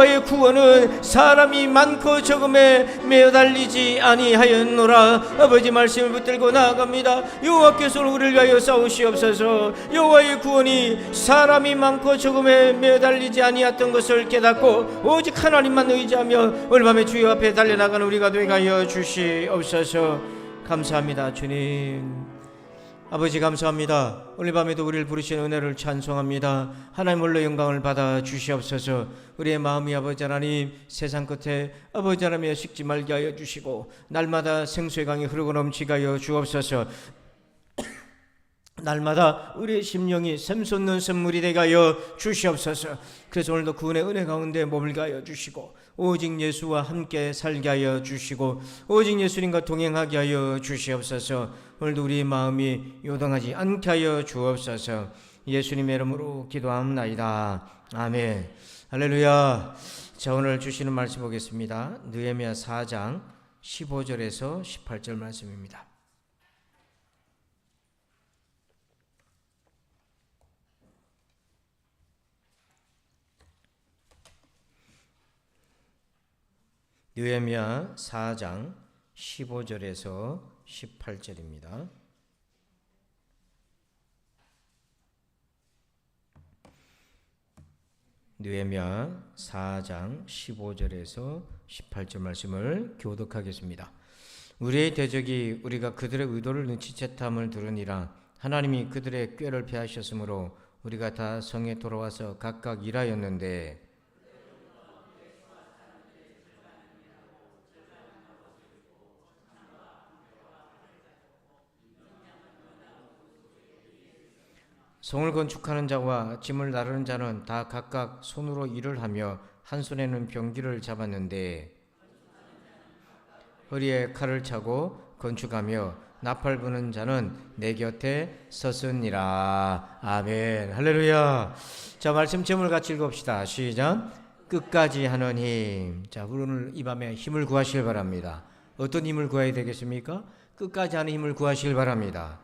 여호와의 구원은 사람이 많고 적음에 매달리지 아니하였노라. 아버지 말씀을 붙들고 나아갑니다. 여호와께서 우리를 위하여 싸우시옵소서. 여호와의 구원이 사람이 많고 적음에 매달리지 아니했던 것을 깨닫고 오직 하나님만 의지하며 오늘 밤에 주여 앞에 달려나가는 우리가 되게 하여 주시옵소서. 감사합니다. 주님 아버지 감사합니다. 오늘 밤에도 우리를 부르신 은혜를 찬송합니다. 하나님 홀로 영광을 받아 주시옵소서. 우리의 마음이 아버지 하나님 세상 끝에 아버지 하나님의 식지 말게 하여 주시고 날마다 생수의 강이 흐르고 넘치게 하여 주옵소서. 날마다 우리의 심령이 샘솟는 선물이 되게 하여 주시옵소서. 그래서 오늘도 구원의 은혜 가운데 머물게 하여 주시고 오직 예수와 함께 살게 하여 주시고 오직 예수님과 동행하게 하여 주시옵소서. 오늘도 우리의 마음이 요동하지 않게 하여 주옵소서. 예수님의 이름으로 기도합나이다. 아멘. 할렐루야. 자, 오늘 주시는 말씀 보겠습니다. 느헤미야 4장 15절에서 18절 말씀입니다. 느헤미야 4장 15절에서 18절입니다. 느헤미야 4장 15절에서 18절 말씀을 교독하겠습니다. 우리의 대적이 우리가 그들의 의도를 눈치챘함을 들으니라. 하나님이 그들의 꾀를 피하셨으므로 우리가 다 성에 돌아와서 각각 일하였는데 성을 건축하는 자와 짐을 나르는 자는 다 각각 손으로 일을 하며 한 손에는 병기를 잡았는데 허리에 칼을 차고 건축하며 나팔 부는 자는 내 곁에 섰으니라. 아멘. 할렐루야. 자, 말씀 제목을 같이 읽읍시다. 시작. 끝까지 하는 힘. 자, 오늘 이 밤에 힘을 구하시길 바랍니다. 어떤 힘을 구해야 되겠습니까? 끝까지 하는 힘을 구하시길 바랍니다.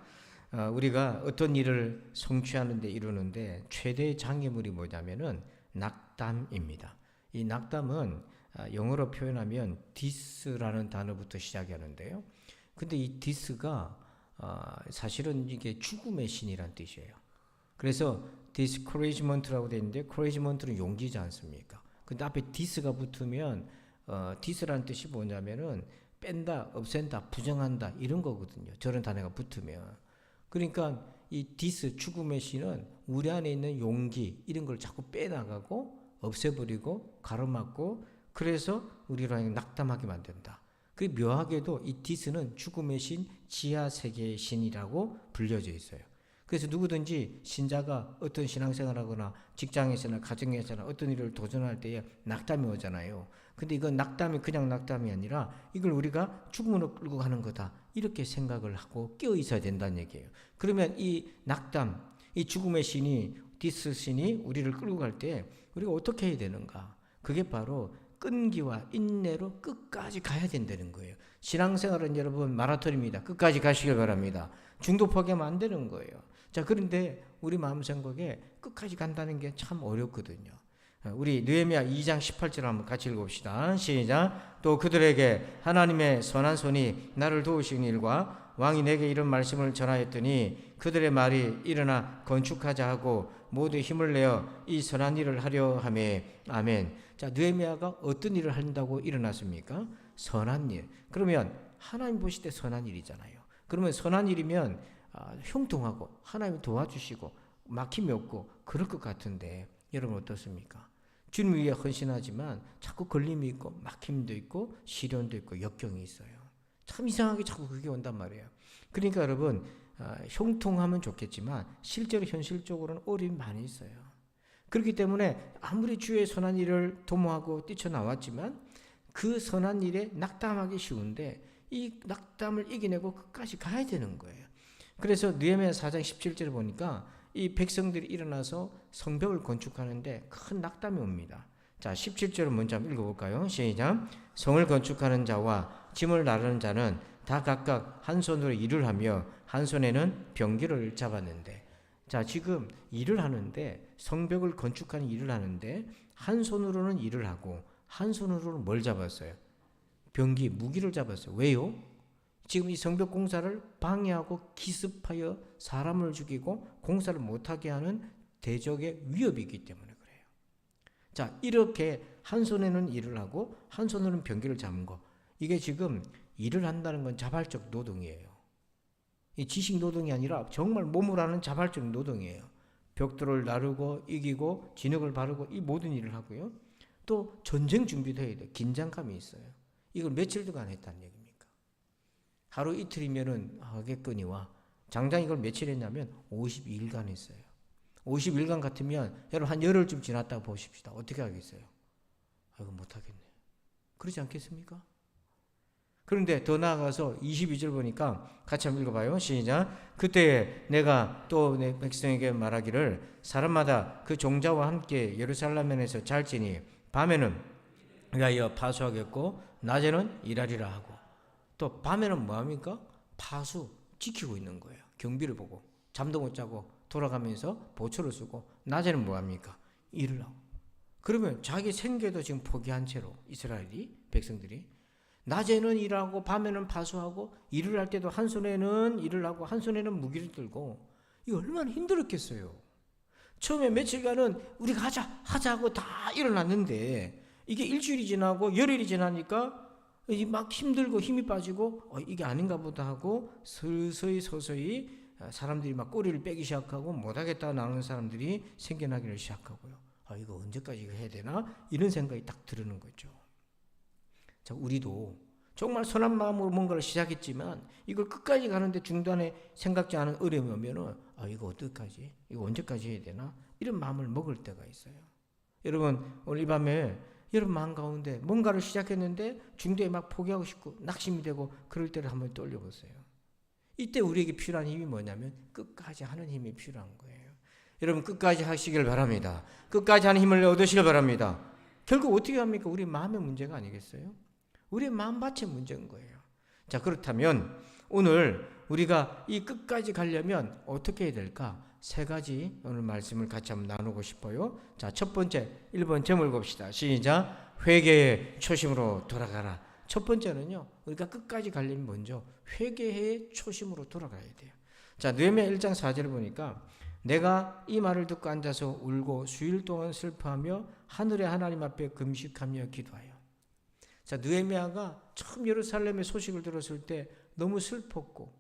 우리가 어떤 일을 성취하는데 이루는데 최대의 장애물이 뭐냐면은 낙담입니다. 이 낙담은 영어로 표현하면 디스라는 단어부터 시작하는데요. 근데 이 디스가 사실은 이게 죽음의 신이란 뜻이에요. 그래서 discouragement라고 되어 있는데 couragement는 용기지 않습니까? 근데 앞에 디스가 붙으면 디스라는 뜻이 뭐냐면은 뺀다, 없앤다, 부정한다 이런 거거든요. 저런 단어가 붙으면. 그러니까 이 디스 죽음의 신은 우리 안에 있는 용기 이런 걸 자꾸 빼나가고 없애버리고 가로막고 그래서 우리를 낙담하게 만든다. 그 묘하게도 이 디스는 죽음의 신, 지하 세계의 신이라고 불려져 있어요. 그래서 누구든지 신자가 어떤 신앙생활하거나 직장에서나 가정에서나 어떤 일을 도전할 때에 낙담이 오잖아요. 근데 이건 낙담이 그냥 낙담이 아니라 이걸 우리가 죽음으로 끌고 가는 거다. 이렇게 생각을 하고 깨어 있어야 된다는 얘기예요. 그러면 이 낙담, 이 죽음의 신이, 디스 신이 우리를 끌고 갈 때 우리가 어떻게 해야 되는가? 그게 바로 끈기와 인내로 끝까지 가야 된다는 거예요. 신앙생활은 여러분 마라톤입니다. 끝까지 가시길 바랍니다. 중도 포기하면 안 되는 거예요. 자, 그런데 우리 마음생각에 끝까지 간다는 게 참 어렵거든요. 우리 느헤미야 2장 18절 한번 같이 읽읍시다. 시작. 또 그들에게 하나님의 선한 손이 나를 도우신 일과 왕이 내게 이런 말씀을 전하였더니 그들의 말이 일어나 건축하자 하고 모두 힘을 내어 이 선한 일을 하려 하매. 아멘. 자, 느헤미야가 어떤 일을 한다고 일어났습니까? 선한 일. 그러면 하나님 보실 때 선한 일이잖아요. 그러면 선한 일이면 형통하고 하나님이 도와주시고 막힘이 없고 그럴 것 같은데 여러분 어떻습니까? 주님 위해 헌신하지만 자꾸 걸림이 있고 막힘도 있고 시련도 있고 역경이 있어요. 참 이상하게 자꾸 그게 온단 말이에요. 그러니까 여러분 형통하면 좋겠지만 실제로 현실적으로는 어려움이 많이 있어요. 그렇기 때문에 아무리 주의 선한 일을 도모하고 뛰쳐나왔지만 그 선한 일에 낙담하기 쉬운데 이 낙담을 이겨내고 끝까지 가야 되는 거예요. 그래서 느헤미야 4장 17절에 보니까 이 백성들이 일어나서 성벽을 건축하는데 큰 낙담이 옵니다. 자, 17절을 먼저 한번 읽어볼까요? 시작. 성을 건축하는 자와 짐을 나르는 자는 다 각각 한 손으로 일을 하며 한 손에는 병기를 잡았는데. 자, 지금 일을 하는데, 성벽을 건축하는 일을 하는데 한 손으로는 일을 하고 한 손으로는 뭘 잡았어요? 병기, 무기를 잡았어요. 왜요? 지금 이 성벽 공사를 방해하고 기습하여 사람을 죽이고 공사를 못하게 하는 대적의 위협이 있기 때문에 그래요. 자, 이렇게 한 손에는 일을 하고 한 손으로는 병기를 잡은 거, 이게 지금 일을 한다는 건 자발적 노동이에요. 이 지식 노동이 아니라 정말 몸으로 하는 자발적 노동이에요. 벽돌을 나르고 이기고 진흙을 바르고 이 모든 일을 하고요. 또 전쟁 준비도 해야 돼요. 긴장감이 있어요. 이걸 며칠 동안 했다는 얘기입니까? 하루 이틀이면은 하겠거니와 장장 이걸 며칠 했냐면 52일간 했어요. 50일간 같으면 여러분 한 열흘쯤 지났다고 보십시다. 어떻게 하겠어요? 이거 못하겠네. 그러지 않겠습니까? 그런데 더 나아가서 22절 보니까 같이 한번 읽어봐요. 시작. 그때 내가 또 내 백성에게 말하기를 사람마다 그 종자와 함께 예루살렘에서 잘지니 밤에는 위하여 파수하겠고 낮에는 일하리라 하고, 또 밤에는 뭐합니까? 파수 지키고 있는 거예요. 경비를 보고 잠도 못 자고 돌아가면서 보초를 쓰고, 낮에는 뭐합니까? 일을 하고. 그러면 자기 생계도 지금 포기한 채로 이스라엘이, 백성들이 낮에는 일하고 밤에는 파수하고, 일을 할 때도 한 손에는 일을 하고 한 손에는 무기를 들고, 이거 얼마나 힘들었겠어요. 처음에 며칠간은 우리가 하자 하고 다 일어났는데 이게 일주일이 지나고 열흘이 지나니까 막 힘들고 힘이 빠지고 이게 아닌가 보다 하고 서서히 사람들이 막 꼬리를 빼기 시작하고 못하겠다 나오는 사람들이 생겨나기를 시작하고요. 이거 언제까지 해야 되나? 이런 생각이 딱 드는 거죠. 자, 우리도 정말 선한 마음으로 뭔가를 시작했지만 이걸 끝까지 가는데 중간에 생각지 않은 어려움이 오면은 이거 어떡하지? 이거 언제까지 해야 되나? 이런 마음을 먹을 때가 있어요. 여러분, 오늘 이 밤에 여러분 마음 가운데 뭔가를 시작했는데 중도에 막 포기하고 싶고 낙심이 되고 그럴 때를 한번 떠올려보세요. 이때 우리에게 필요한 힘이 뭐냐면 끝까지 하는 힘이 필요한 거예요. 여러분 끝까지 하시길 바랍니다. 끝까지 하는 힘을 얻으시길 바랍니다. 결국 어떻게 합니까? 우리 마음의 문제가 아니겠어요? 우리의 마음밭의 문제인 거예요. 자, 그렇다면 오늘 우리가 이 끝까지 가려면 어떻게 해야 될까? 세 가지 오늘 말씀을 같이 한번 나누고 싶어요. 자, 첫 번째 1번 제목을 봅시다. 시작. 회개의 초심으로 돌아가라. 첫 번째는요, 우리가 끝까지 가려면 먼저 회개의 초심으로 돌아가야 돼요. 자, 느헤미야 1장 4절을 보니까 내가 이 말을 듣고 앉아서 울고 수일 동안 슬퍼하며 하늘의 하나님 앞에 금식하며 기도하여. 자, 느헤미야가 처음 예루살렘의 소식을 들었을 때 너무 슬펐고,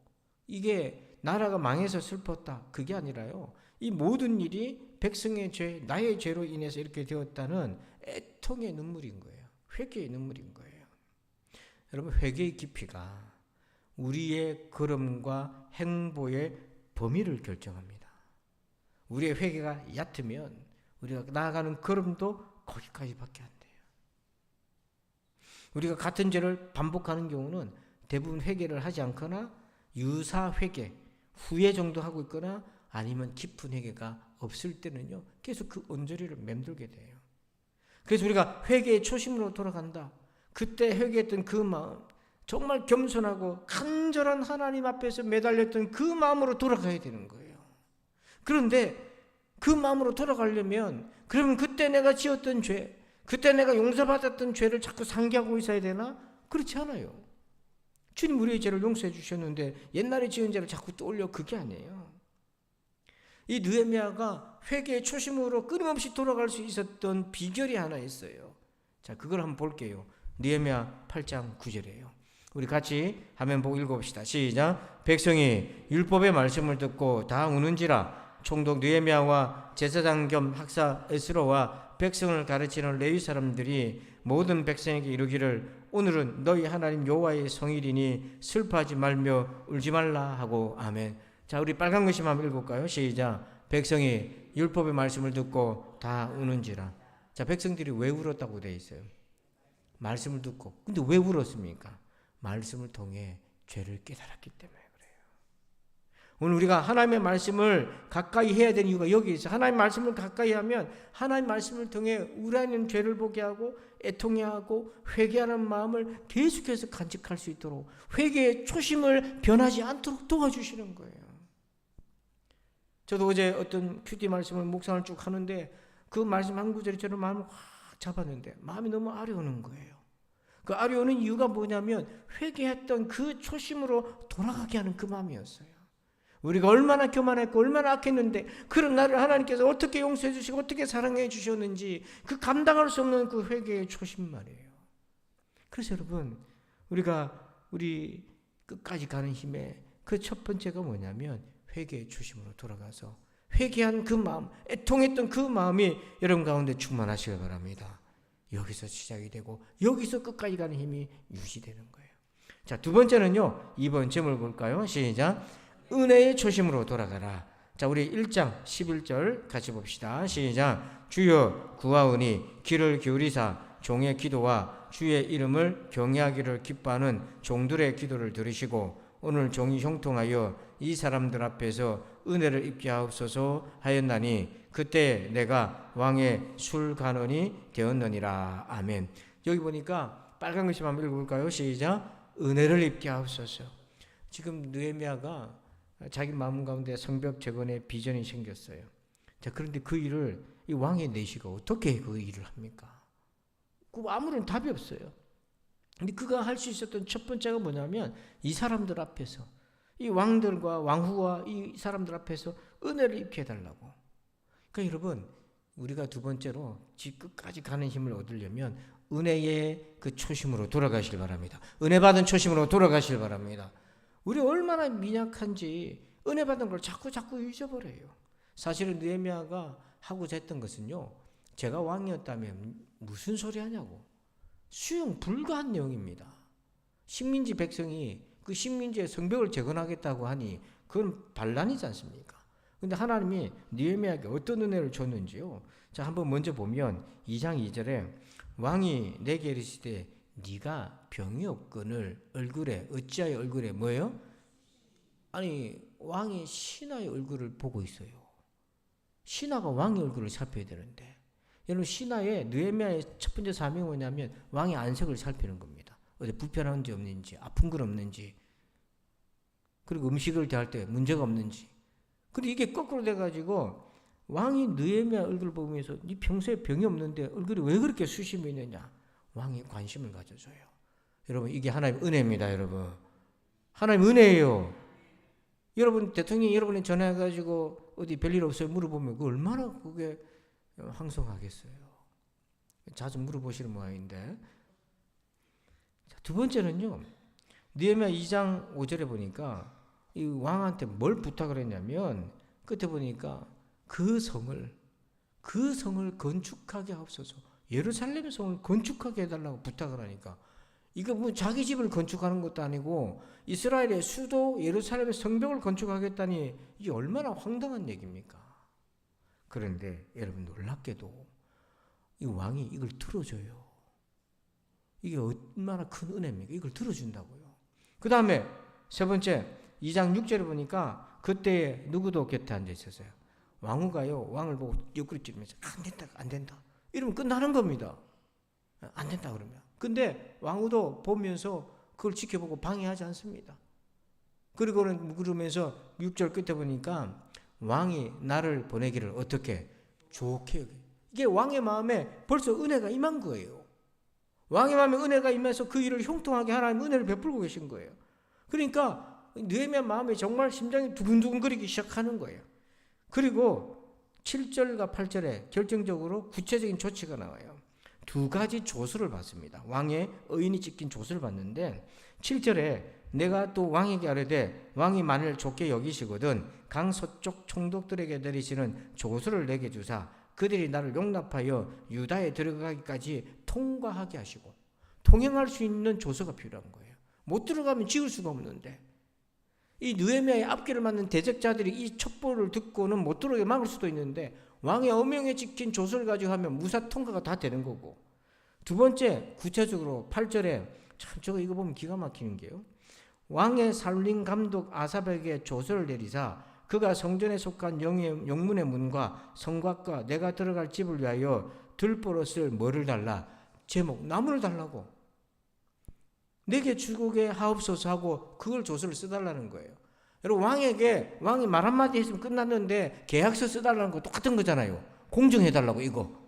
이게 나라가 망해서 슬펐다, 그게 아니라요, 이 모든 일이 백성의 죄, 나의 죄로 인해서 이렇게 되었다는 애통의 눈물인 거예요. 회개의 눈물인 거예요. 여러분, 회개의 깊이가 우리의 걸음과 행보의 범위를 결정합니다. 우리의 회개가 얕으면 우리가 나아가는 걸음도 거기까지밖에 안 돼요. 우리가 같은 죄를 반복하는 경우는 대부분 회개를 하지 않거나 유사 회개, 후회 정도 하고 있거나 아니면 깊은 회개가 없을 때는요, 계속 그 언저리를 맴돌게 돼요. 그래서 우리가 회개의 초심으로 돌아간다. 그때 회개했던 그 마음, 정말 겸손하고 간절한 하나님 앞에서 매달렸던 그 마음으로 돌아가야 되는 거예요. 그런데 그 마음으로 돌아가려면, 그러면 그때 내가 지었던 죄, 그때 내가 용서받았던 죄를 자꾸 상기하고 있어야 되나? 그렇지 않아요. 주님 우리의 죄를 용서해 주셨는데 옛날에 지은 죄를 자꾸 떠올려, 그게 아니에요. 이 느헤미야가 회개의 초심으로 끊임없이 돌아갈 수 있었던 비결이 하나 있어요. 자, 그걸 한번 볼게요. 느헤미야 8장 9절이에요. 우리 같이 화면 보고 읽어봅시다. 시작. 백성이 율법의 말씀을 듣고 다 우는지라. 총독 느헤미야와 제사장 겸 학사 에스로와 백성을 가르치는 레위 사람들이 모든 백성에게 이르기를 오늘은 너희 하나님 여호와의 성일이니 슬퍼하지 말며 울지 말라 하고. 아멘. 자, 우리 빨간 글씨 한번 읽을까요? 시작. 백성이 율법의 말씀을 듣고 다 우는지라. 자, 백성들이 왜 울었다고 되어 있어요? 말씀을 듣고. 근데 왜 울었습니까? 말씀을 통해 죄를 깨달았기 때문에 그래요. 오늘 우리가 하나님의 말씀을 가까이 해야 되는 이유가 여기 있어요. 하나님의 말씀을 가까이 하면 하나님의 말씀을 통해 우리는 죄를 보게 하고 애통해하고 회개하는 마음을 계속해서 간직할 수 있도록, 회개의 초심을 변하지 않도록 도와주시는 거예요. 저도 어제 어떤 큐티 말씀을 묵상을 쭉 하는데 그 말씀 한 구절이 저를 마음을 확 잡았는데 마음이 너무 아려오는 거예요. 그 아려오는 이유가 뭐냐면 회개했던 그 초심으로 돌아가게 하는 그 마음이었어요. 우리가 얼마나 교만했고 얼마나 악했는데 그런 나를 하나님께서 어떻게 용서해 주시고 어떻게 사랑해 주셨는지 그 감당할 수 없는 그 회개의 초심 말이에요. 그래서 여러분 우리 끝까지 가는 힘의 그 첫 번째가 뭐냐면 회개의 초심으로 돌아가서 회개한 그 마음, 애통했던 그 마음이 여러분 가운데 충만하시길 바랍니다. 여기서 시작이 되고 여기서 끝까지 가는 힘이 유지되는 거예요. 자, 두 번째는요. 2번 제목을 볼까요? 시작. 은혜의 초심으로 돌아가라. 자, 우리 1장 11절 같이 봅시다. 시작. 주여 구하오니 귀를 기울이사 종의 기도와 주의 이름을 경외하기를 기뻐하는 종들의 기도를 들으시고 오늘 종이 형통하여 이 사람들 앞에서 은혜를 입게 하옵소서 하였나니 그때 내가 왕의 술관원이 되었느니라. 아멘. 여기 보니까 빨간 글씨 한번 읽어볼까요? 시작. 은혜를 입게 하옵소서. 지금 느헤미야가 자기 마음 가운데 성벽 재건의 비전이 생겼어요. 자, 그런데 그 일을 이 왕의 내시가 어떻게 그 일을 합니까? 그 아무런 답이 없어요. 근데 그가 할 수 있었던 첫 번째가 뭐냐면 이 사람들 앞에서 이 왕들과 왕후와 이 사람들 앞에서 은혜를 입게 해달라고. 그러니까 여러분 우리가 두 번째로 집 끝까지 가는 힘을 얻으려면 은혜의 그 초심으로 돌아가시길 바랍니다. 은혜 받은 초심으로 돌아가시길 바랍니다. 우리 얼마나 미약한지 은혜 받은 걸 자꾸 잊어버려요. 사실은 느헤미야가 하고자 했던 것은요. 제가 왕이었다면 무슨 소리 하냐고. 수용 불가한 내용입니다. 식민지 백성이 그 식민지의 성벽을 재건하겠다고 하니 그건 반란이지 않습니까? 근데 하나님이 느헤미야에게 어떤 은혜를 줬는지요. 자, 한번 먼저 보면 2장 2절에 왕이 내게 이르시되 네가 병이 없거늘 얼굴에 어찌하여 얼굴에 뭐예요? 아니 왕이 신하의 얼굴을 보고 있어요. 신하가 왕의 얼굴을 살펴야 되는데 여러분 신하의 느헤미야의 첫 번째 사명이 뭐냐면 왕의 안색을 살피는 겁니다. 어디 불편한지 없는지 아픈 건 없는지 그리고 음식을 대할 때 문제가 없는지. 그런데 이게 거꾸로 돼가지고 왕이 느헤미야 얼굴을 보면서 네 평소에 병이 없는데 얼굴이 왜 그렇게 수심이 있느냐. 왕이 관심을 가져줘요. 여러분 이게 하나님의 은혜입니다. 여러분 하나님의 은혜예요. 여러분 대통령이 여러분이 전화해가지고 어디 별일 없어요 물어보면 그 얼마나 그게 황송하겠어요. 자주 물어보시는 모양인데. 자, 두 번째는요. 느헤미야 2장 5절에 보니까 이 왕한테 뭘 부탁을 했냐면 끝에 보니까 그 성을 건축하게 하옵소서. 예루살렘 성을 건축하게 해달라고 부탁을 하니까 이거 뭐 자기 집을 건축하는 것도 아니고 이스라엘의 수도 예루살렘의 성벽을 건축하겠다니 이게 얼마나 황당한 얘기입니까? 그런데 여러분 놀랍게도 이 왕이 이걸 들어줘요. 이게 얼마나 큰 은혜입니까? 이걸 들어준다고요. 그 다음에 세 번째 2장 6절에 보니까 그때 누구도 곁에 앉아 있었어요. 왕후가요 왕을 보고 옆구리 찌르면서 안 된다 이러면 끝나는 겁니다. 안 된다 그러면. 근데 왕후도 보면서 그걸 지켜보고 방해하지 않습니다. 그리고는 그러면서 6절 끝에 보니까 왕이 나를 보내기를 어떻게 좋게 여겨. 이게 왕의 마음에 벌써 은혜가 임한 거예요. 왕의 마음에 은혜가 임해서 그 일을 형통하게 하나님 은혜를 베풀고 계신 거예요. 그러니까 느헤미야 마음에 정말 심장이 두근두근거리기 시작하는 거예요. 그리고 7절과 8절에 결정적으로 구체적인 조치가 나와요. 두 가지 조서를 받습니다. 왕의 의인이 찍힌 조서를 받는데 7절에 내가 또 왕에게 아뢰되 왕이 만일 좋게 여기시거든 강 서쪽 총독들에게 내리시는 조서를 내게 주사 그들이 나를 용납하여 유다에 들어가기까지 통과하게 하시고. 통행할 수 있는 조서가 필요한 거예요. 못 들어가면 지을 수가 없는데 이 느헤미야의 앞길을 막는 대적자들이 이 첩보를 듣고는 못 들어오게 막을 수도 있는데 왕의 어명에 찍힌 조서를 가지고 하면 무사 통과가 다 되는 거고. 두 번째 구체적으로 8절에 참 저거 이거 보면 기가 막히는 게요. 왕의 살림 감독 아삽에게 조서를 내리사 그가 성전에 속한 영문의 문과 성곽과 내가 들어갈 집을 위하여 들보로 쓸 뭐를 달라. 제목 나무를 달라고. 내게 주게 하옵소서 하고 그걸 조서를 써달라는 거예요. 여러분, 왕이 말 한마디 했으면 끝났는데 계약서 써달라는 거 똑같은 거잖아요. 공증해달라고 이거.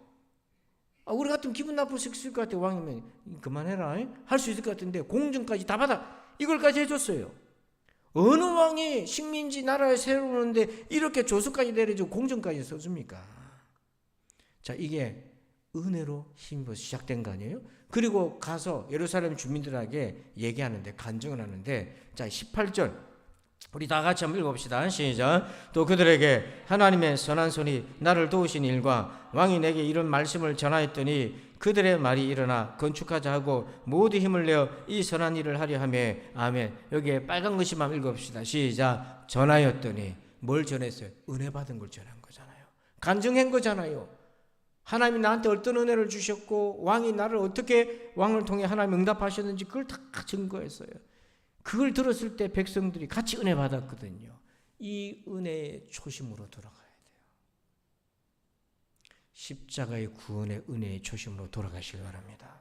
우리 같으면 기분 나쁠 수 있을 것 같아요. 왕이면 그만해라 할 수 있을 것 같은데 공증까지 다 받아 이걸까지 해줬어요. 어느 왕이 식민지 나라를 세우는데 이렇게 조서까지 내려주고 공증까지 써줍니까? 자, 이게 은혜로 힘입어서 시작된 거 아니에요? 그리고 가서 예루살렘 주민들에게 얘기하는데, 간증을 하는데, 자 18절 우리 다 같이 한번 읽어봅시다. 시작. 또 그들에게 하나님의 선한 손이 나를 도우신 일과 왕이 내게 이런 말씀을 전하였더니 그들의 말이 일어나 건축하자 하고 모두 힘을 내어 이 선한 일을 하려 하며. 아멘. 여기에 빨간 글씨만 읽어봅시다. 시작. 전하였더니 뭘 전했어요? 은혜 받은 걸 전한 거잖아요. 간증한 거잖아요. 하나님이 나한테 어떤 은혜를 주셨고 왕이 나를 어떻게 왕을 통해 하나님 응답하셨는지 그걸 다 증거했어요. 그걸 들었을 때 백성들이 같이 은혜 받았거든요. 이 은혜의 초심으로 돌아가야 돼요. 십자가의 구원의 은혜의 초심으로 돌아가시기 바랍니다.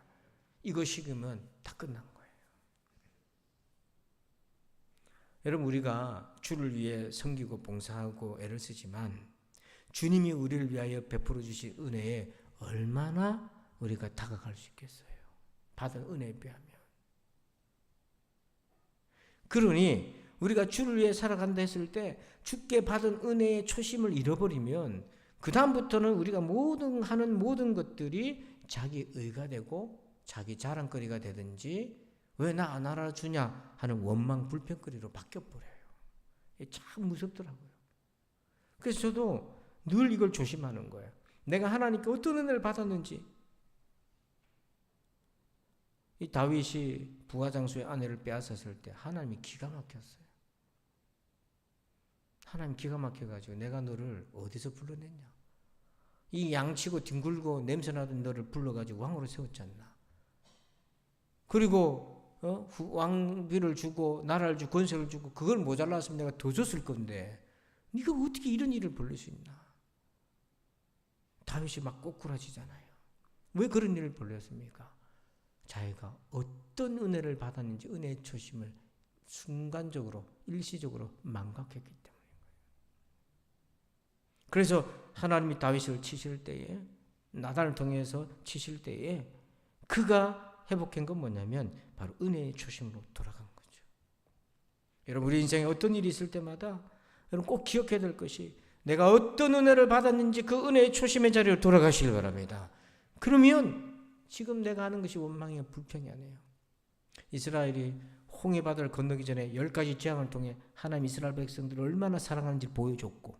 이거 식으면 다 끝난 거예요. 여러분, 우리가 주를 위해 섬기고 봉사하고 애를 쓰지만 주님이 우리를 위하여 베풀어 주신 은혜에 얼마나 우리가 다가갈 수 있겠어요? 받은 은혜에 비하면. 그러니 우리가 주를 위해 살아간다 했을 때 주께 받은 은혜의 초심을 잃어버리면 그 다음부터는 우리가 하는 모든 것들이 자기 의가 되고 자기 자랑거리가 되든지 왜 나 안 알아주냐 하는 원망 불평거리로 바뀌어버려요. 참 무섭더라고요. 그래서 저도 늘 이걸 조심하는 거예요. 내가 하나님께 어떤 은혜를 받았는지. 이 다윗이 부하장수의 아내를 빼앗았을 때 하나님이 기가 막혔어요. 하나님 기가 막혀가지고 내가 너를 어디서 불러냈냐. 이 양치고 뒹굴고 냄새나던 너를 불러가지고 왕으로 세웠지 않나. 그리고 왕비를 주고 나라를 주고 권세를 주고 그걸 모자랐으면 내가 더 줬을 건데 네가 어떻게 이런 일을 벌릴 수 있나. 다윗이 막 꼬꾸라지잖아요. 왜 그런 일을 벌렸습니까? 자기가 어떤 은혜를 받았는지 은혜의 초심을 순간적으로 일시적으로 망각했기 때문인 거예요. 그래서 하나님이 다윗을 치실 때에 나단을 통해서 치실 때에 그가 회복한 건 뭐냐면 바로 은혜의 초심으로 돌아간 거죠. 여러분, 우리 인생에 어떤 일이 있을 때마다 여러분 꼭 기억해야 될 것이 내가 어떤 은혜를 받았는지 그 은혜의 초심의 자리로 돌아가시길 바랍니다. 그러면 지금 내가 하는 것이 원망이야 불평이 아니에요. 이스라엘이 홍해바다를 건너기 전에 10가지 재앙을 통해 하나님 이스라엘 백성들을 얼마나 사랑하는지 보여줬고,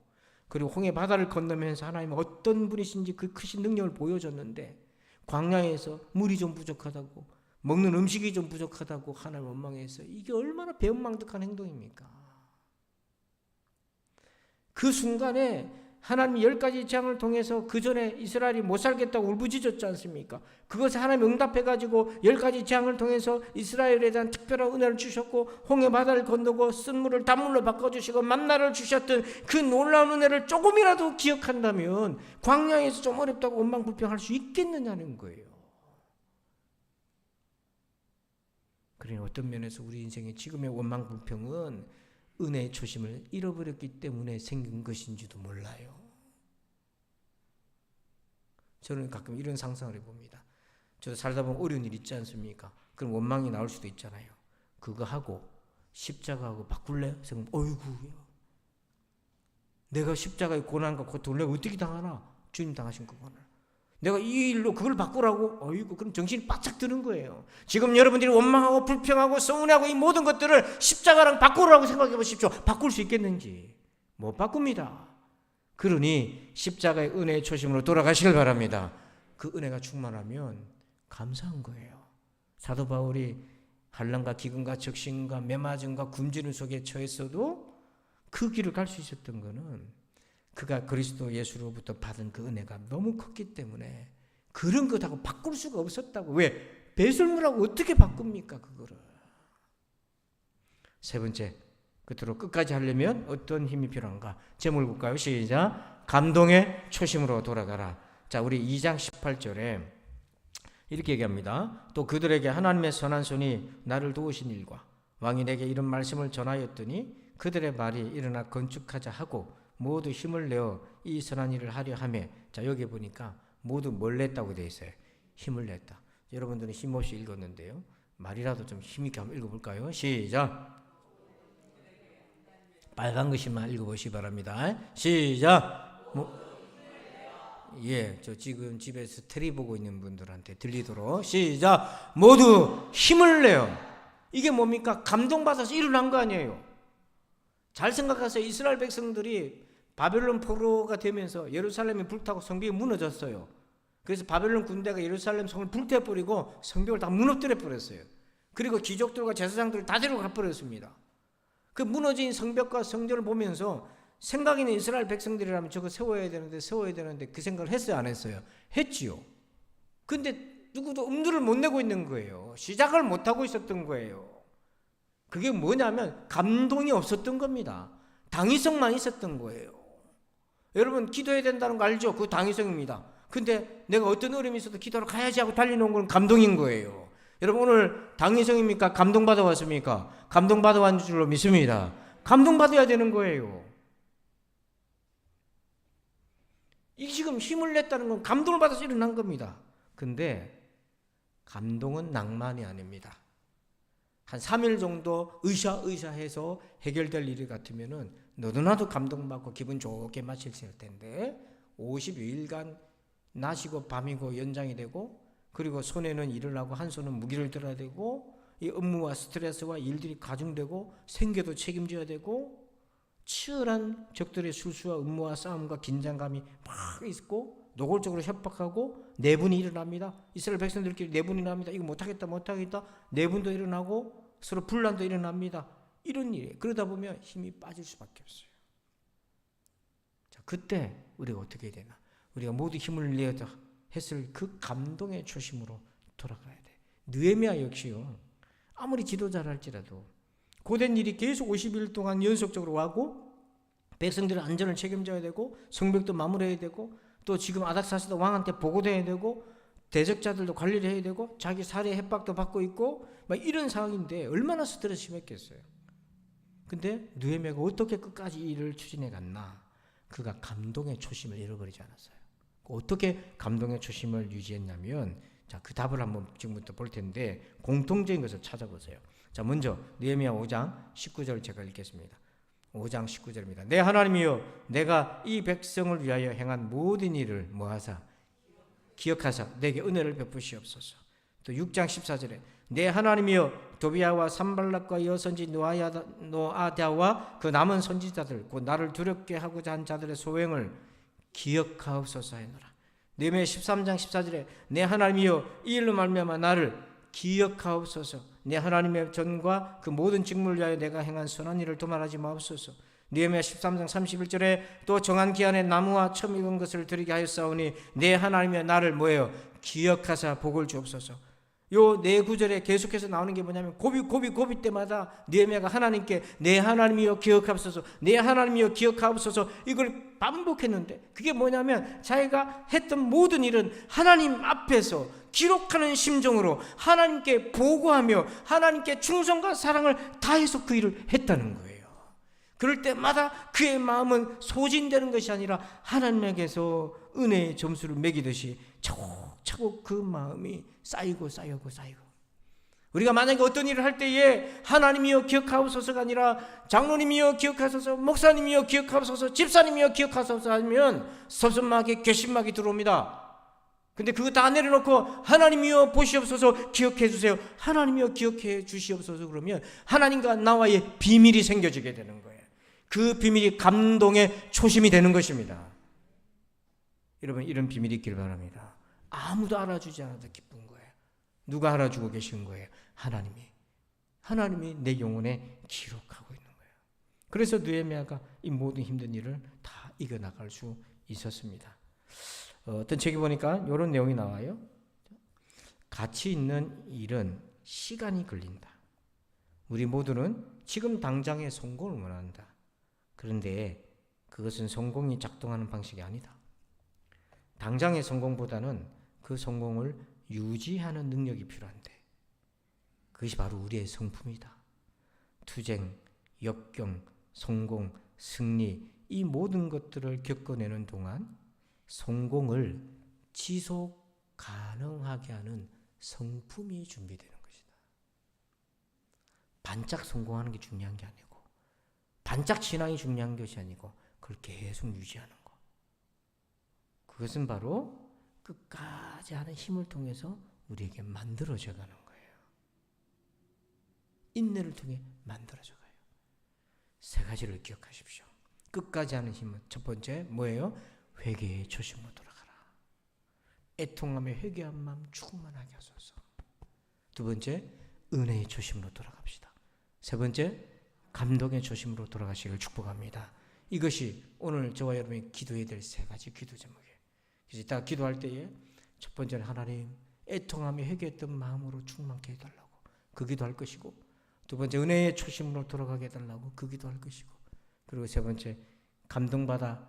그리고 홍해바다를 건너면서 하나님은 어떤 분이신지 그 크신 능력을 보여줬는데 광야에서 물이 좀 부족하다고 먹는 음식이 좀 부족하다고 하나님 원망해서 이게 얼마나 배은망덕한 행동입니까? 그 순간에 하나님이 10가지 재앙을 통해서 그 전에 이스라엘이 못 살겠다고 울부짖었지 않습니까? 그것에 하나님이 응답해가지고 10가지 재앙을 통해서 이스라엘에 대한 특별한 은혜를 주셨고 홍해 바다를 건너고 쓴물을 단물로 바꿔주시고 만나를 주셨던 그 놀라운 은혜를 조금이라도 기억한다면 광야에서 좀 어렵다고 원망불평할 수 있겠느냐는 거예요. 그러니 어떤 면에서 우리 인생의 지금의 원망불평은 은혜의 초심을 잃어버렸기 때문에 생긴 것인지도 몰라요. 저는 가끔 이런 상상을 해봅니다. 저도 살다 보면 어려운 일 있지 않습니까? 그럼 원망이 나올 수도 있잖아요. 그거 하고 십자가하고 바꿀래? 그래서 어이구야. 내가 십자가의 고난과 고통을 내가 어떻게 당하나? 주님 당하신 그거는. 내가 이 일로 그걸 바꾸라고? 어이구, 그럼 정신이 바짝 드는 거예요. 지금 여러분들이 원망하고 불평하고 서운해하고 이 모든 것들을 십자가랑 바꾸라고 생각해 보십시오. 바꿀 수 있겠는지? 못 바꿉니다. 그러니 십자가의 은혜의 초심으로 돌아가시길 바랍니다. 그 은혜가 충만하면 감사한 거예요. 사도 바울이 환난과 기근과 적신과 매맞음과 굶주림 속에 처했어도 그 길을 갈 수 있었던 거는 그가 그리스도 예수로부터 받은 그 은혜가 너무 컸기 때문에 그런 것하고 바꿀 수가 없었다고. 왜? 배설물하고 어떻게 바꿉니까 그거를. 세 번째, 끝으로 끝까지 하려면 어떤 힘이 필요한가? 제목을 볼까요? 시작. 감동의 초심으로 돌아가라. 자, 우리 2장 18절에 이렇게 얘기합니다. 또 그들에게 하나님의 선한 손이 나를 도우신 일과 왕이 내게 이런 말씀을 전하였더니 그들의 말이 일어나 건축하자 하고 모두 힘을 내어 이 선한 일을 하려 하며, 자 여기 보니까 모두 뭘 냈다고 되어 있어요? 힘을 냈다. 여러분들은 힘없이 읽었는데요, 말이라도 좀 힘있게 한번 읽어볼까요? 시작. 빨간 글씨만 읽어보시기 바랍니다. 시작. 저 지금 집에서 텔레비 보고 있는 분들한테 들리도록 시작. 모두 힘을 내요. 이게 뭡니까? 감동받아서 일어난 거 아니에요. 잘 생각하세요. 이스라엘 백성들이 바벨론 포로가 되면서 예루살렘이 불타고 성벽이 무너졌어요. 그래서 바벨론 군대가 예루살렘 성을 불태워버리고 성벽을 다 무너뜨려 버렸어요. 그리고 귀족들과 제사장들을 다 데리고 가버렸습니다. 그 무너진 성벽과 성전을 보면서 생각 있는 이스라엘 백성들이라면 저거 세워야 되는데 그 생각을 했어요, 안 했어요? 했지요. 근데 누구도 엄두를 못 내고 있는 거예요. 시작을 못 하고 있었던 거예요. 그게 뭐냐면 감동이 없었던 겁니다. 당위성만 있었던 거예요. 여러분 기도해야 된다는 거 알죠? 그거 당위성입니다. 근데 내가 어떤 어려움이 있어도 기도하러 가야지 하고 달려놓은 건 감동인 거예요. 여러분 오늘 당위성입니까? 감동받아 왔습니까? 감동받아 왔는 줄로 믿습니다. 감동받아야 되는 거예요. 이 지금 힘을 냈다는 건 감동을 받아서 일어난 겁니다. 근데 감동은 낭만이 아닙니다. 한 3일 정도 의샤해서 해결될 일이 같으면은 너도 나도 감동받고 기분 좋게 마칠 수 있을 텐데 52일간 낮이고 밤이고 연장이 되고, 그리고 손에는 일을 하고 한 손은 무기를 들어야 되고, 이 업무와 스트레스와 일들이 가중되고 생계도 책임져야 되고, 치열한 적들의 술수와 음모와 싸움과 긴장감이 막 있고 노골적으로 협박하고 내분이 일어납니다. 이스라엘 백성들끼리 내분이 일어납니다. 이거 못하겠다 내분도 일어나고 서로 분란도 일어납니다. 이런 일이에요. 그러다 보면 힘이 빠질 수밖에 없어요. 자, 그때 우리가 어떻게 해야 되나? 우리가 모두 힘을 내어서 했을 그 감동의 초심으로 돌아가야 돼. 느헤미야 역시요, 아무리 지도자랄지라도 고된 일이 계속 50일 동안 연속적으로 와고 백성들의 안전을 책임져야 되고 성벽도 마무리해야 되고 또 지금 아닥사스다 왕한테 보고돼야 되고 대적자들도 관리를 해야 되고 자기 살해 협박도 받고 있고 막 이런 상황인데 얼마나 스트레스 심했겠어요. 근데 느헤미야가 어떻게 끝까지 일을 추진해 갔나? 그가 감동의 초심을 잃어버리지 않았어요. 어떻게 감동의 초심을 유지했냐면, 자, 그 답을 한번 지금부터 볼 텐데 공통적인 것을 찾아보세요. 자, 먼저 느헤미야 5장 19절 제가 읽겠습니다. 5장 19절입니다. 내 하나님이여, 내가 이 백성을 위하여 행한 모든 일을 뭐하사 기억하사 내게 은혜를 베푸시옵소서. 또 6장 14절에 내 하나님이여, 도비야와 산발락과 여선지 노아다와 그 남은 선지자들 곧 나를 두렵게 하고자 한 자들의 소행을 기억하옵소서 하노라. 느헤미야 13장 14절에 내 하나님이여, 이 일로 말미암아 나를 기억하옵소서. 내 하나님의 전과 그 모든 직무를 위하여 내가 행한 선한 일을 도말하지 마옵소서. 느헤미야 13장 31절에 또 정한 기한에 나무와 처음 익은 것을 드리게 하였사오니 내 하나님의 나를 뭐예요? 기억하사 복을 주옵소서. 요 네 구절에 계속해서 나오는 게 뭐냐면 고비 때마다 느헤미야가 하나님께 내 하나님이여 기억하옵소서, 내 하나님이여 기억하옵소서 이걸 반복했는데, 그게 뭐냐면 자기가 했던 모든 일은 하나님 앞에서 기록하는 심정으로 하나님께 보고하며 하나님께 충성과 사랑을 다해서 그 일을 했다는 거예요. 그럴 때마다 그의 마음은 소진되는 것이 아니라 하나님에게서 은혜의 점수를 매기듯이 차곡차곡 그 마음이 쌓이고 우리가 만약에 어떤 일을 할 때에 하나님이여 기억하옵소서가 아니라 장로님이여 기억하소서, 목사님이여 기억하옵소서, 집사님이여 기억하소서 하면 섭섭하게 괘씸하게 들어옵니다. 근데 그거 다 내려놓고 하나님이여 보시옵소서, 기억해 주세요, 하나님이여 기억해 주시옵소서 그러면 하나님과 나와의 비밀이 생겨지게 되는 거예요. 그 비밀이 감동의 초심이 되는 것입니다. 여러분, 이런 비밀이 있길 바랍니다. 아무도 알아주지 않아도 기쁜 거예요. 누가 알아주고 계신 거예요? 하나님이 내 영혼에 기록하고 있는 거예요. 그래서 느헤미야가 이 모든 힘든 일을 다 이겨나갈 수 있었습니다. 어떤 책에 보니까 이런 내용이 나와요. 가치 있는 일은 시간이 걸린다. 우리 모두는 지금 당장의 성공을 원한다. 그런데 그것은 성공이 작동하는 방식이 아니다. 당장의 성공보다는 그 성공을 유지하는 능력이 필요한데, 그것이 바로 우리의 성품이다. 투쟁, 역경, 성공, 승리 이 모든 것들을 겪어내는 동안 성공을 지속 가능하게 하는 성품이 준비되는 것이다. 반짝 성공하는 게 중요한 게 아니고 반짝 신앙이 중요한 것이 아니고 그걸 계속 유지하는 것. 그것은 바로 끝까지 하는 힘을 통해서 우리에게 만들어져 가는 거예요. 인내를 통해 만들어져 가요. 세 가지를 기억하십시오. 끝까지 하는 힘은 첫 번째 뭐예요? 회개의 초심으로 돌아가라. 애통하며 회개한 마음 충만하게 하소서. 두 번째, 은혜의 초심으로 돌아갑시다. 세 번째, 감동의 초심으로 돌아가시길 축복합니다. 이것이 오늘 저와 여러분이 기도해야 될 세 가지 기도 제목이에요. 그래서 이따 기도할 때에 첫 번째는 하나님 애통하며 회개했던 마음으로 충만케 해달라고 그 기도할 것이고, 두 번째 은혜의 초심으로 돌아가게 해달라고 그 기도할 것이고, 그리고 세 번째 감동받아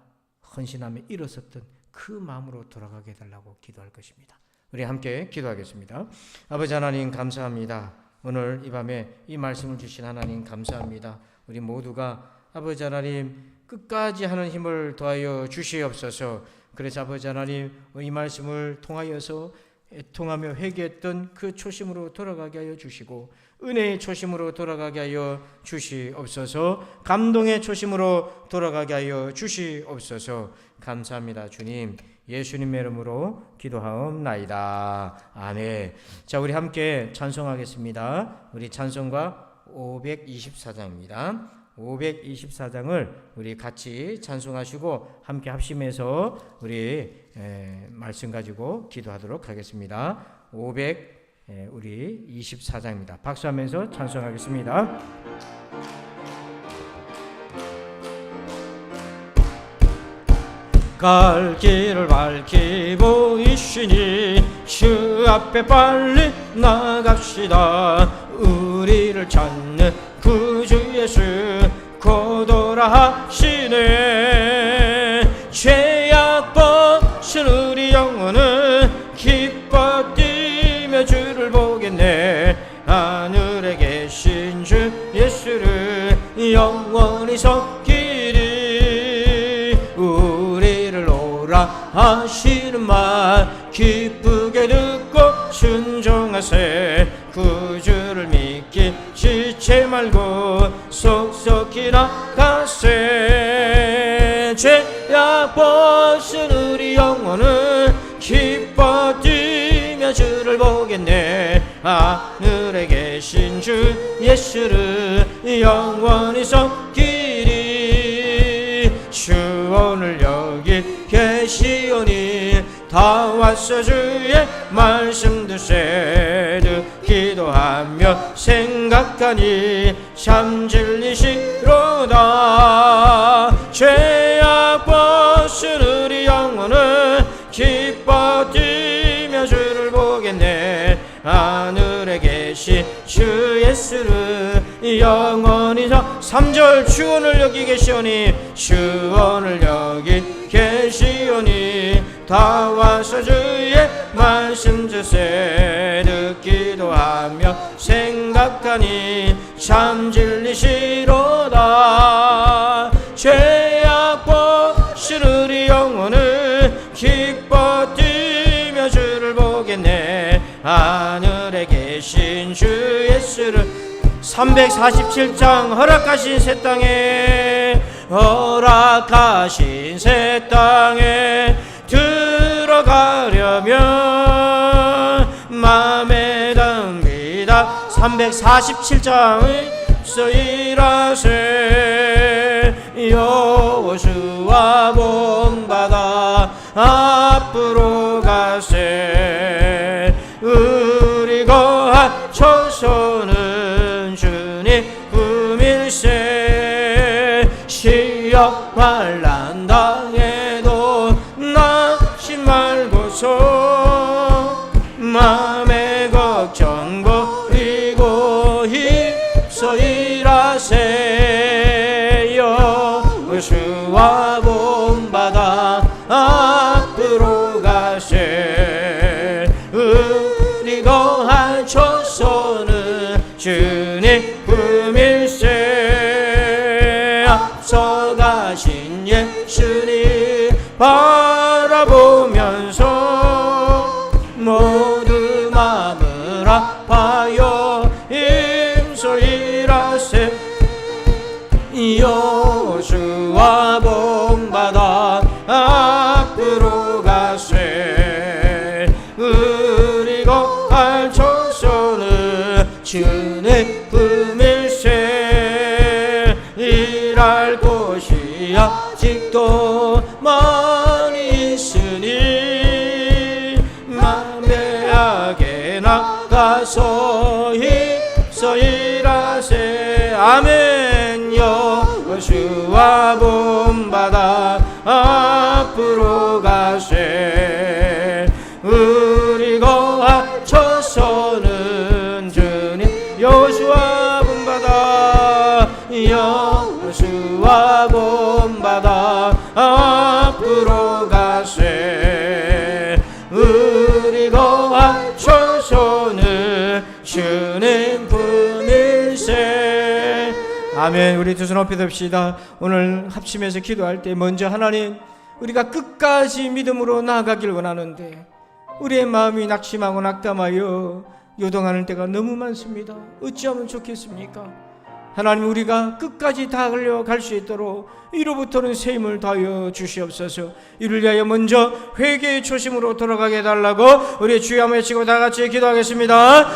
헌신하며 일어섰던 그 마음으로 돌아가게 해달라고 기도할 것입니다. 우리 함께 기도하겠습니다. 아버지 하나님 감사합니다. 오늘 이 밤에 이 말씀을 주신 하나님 감사합니다. 우리 모두가 아버지 하나님 끝까지 하는 힘을 더하여 주시옵소서. 그래서 아버지 하나님 이 말씀을 통하여서 애통하며 회개했던 그 초심으로 돌아가게 하여 주시고, 은혜의 초심으로 돌아가게 하여 주시옵소서. 감동의 초심으로 돌아가게 하여 주시옵소서. 감사합니다 주님. 예수님의 이름으로 기도하옵나이다. 아멘. 자, 우리 함께 찬송하겠습니다. 우리 찬송가 524장입니다. 524장을 우리 같이 찬송하시고 함께 합심해서 우리 말씀 가지고 기도하도록 하겠습니다. 우리 24장입니다. 박수하면서 찬송하겠습니다. 갈 길을 밝히고 있으니 주 앞에 빨리 나갑시다. 우리를 찾는 구주 예수 고도라 하시네. 죄악 벗은 우리 영혼은 기뻐 뛰며 주를 보겠네. 하늘에 계신 주 예수를 영원히 섬기리. 우리를 오라 하시는 말 기쁘게 듣고 순종하세. 구주를 믿기 지체 말고 속속히 나가세. 죄악 벗은 우리 영혼은 기뻐 뛰며 주를 보겠네. 하늘에 계신 주 예수를 영원히 섬기리. 주 오늘 여기 계시오니 다 왔어 주의 말씀 듣세. 기도하며 생각하니 참 진리시로다. 죄악 벗은 우리 영혼은 기뻐 뛰며 주를 보겠네. 하늘에 계신 주 예수를 영원히 3절 주 오늘 여기 계시오니 주 오늘 여기 계시오니 다 와서 주의 말씀 주세. 듣기도 하며 생각하니 참 진리시로다. 죄악 벗은 우리 영혼은 기뻐 뛰며 주를 보겠네. 하늘에 계신 주 예수를 347장 허락하신 새 땅에 허락하신 새 땅에 들어가려면 맘에 듭니다. 347장의 서일하세. 여호수아 본받아 앞으로 가세. 우리 거한 초소는 주님 품일세. 시험 환난 당해도 낙심 말고서 맘의 걱정 버리고 힘써 일하세. 여호수아 본받아 앞으로 가세. 우리 거한 초소는 주님 품일세. 주의 품일세. 일할 곳이 아직도 많이 있으니 담대하게 나가서 힘써 일하세. 아멘. 여호수아 본받아 앞으로 가세. 우리 거하쳐서는 주님 여호수아 본받아 여호수아 본받아 앞으로 가세. 우리 거하쳐서는 주님 품일세. 아멘. 우리 두 손 높이 듭시다. 오늘 합심해서 기도할 때 먼저 하나님, 우리가 끝까지 믿음으로 나아가길 원하는데 우리의 마음이 낙심하고 낙담하여 요동하는 때가 너무 많습니다. 어찌하면 좋겠습니까? 하나님, 우리가 끝까지 달려갈 수 있도록 이로부터는 새 힘을 다하여 주시옵소서. 이를 위하여 먼저 회개의 초심으로 돌아가게 해달라고 우리 주여 한번 외치고 다 같이 기도하겠습니다.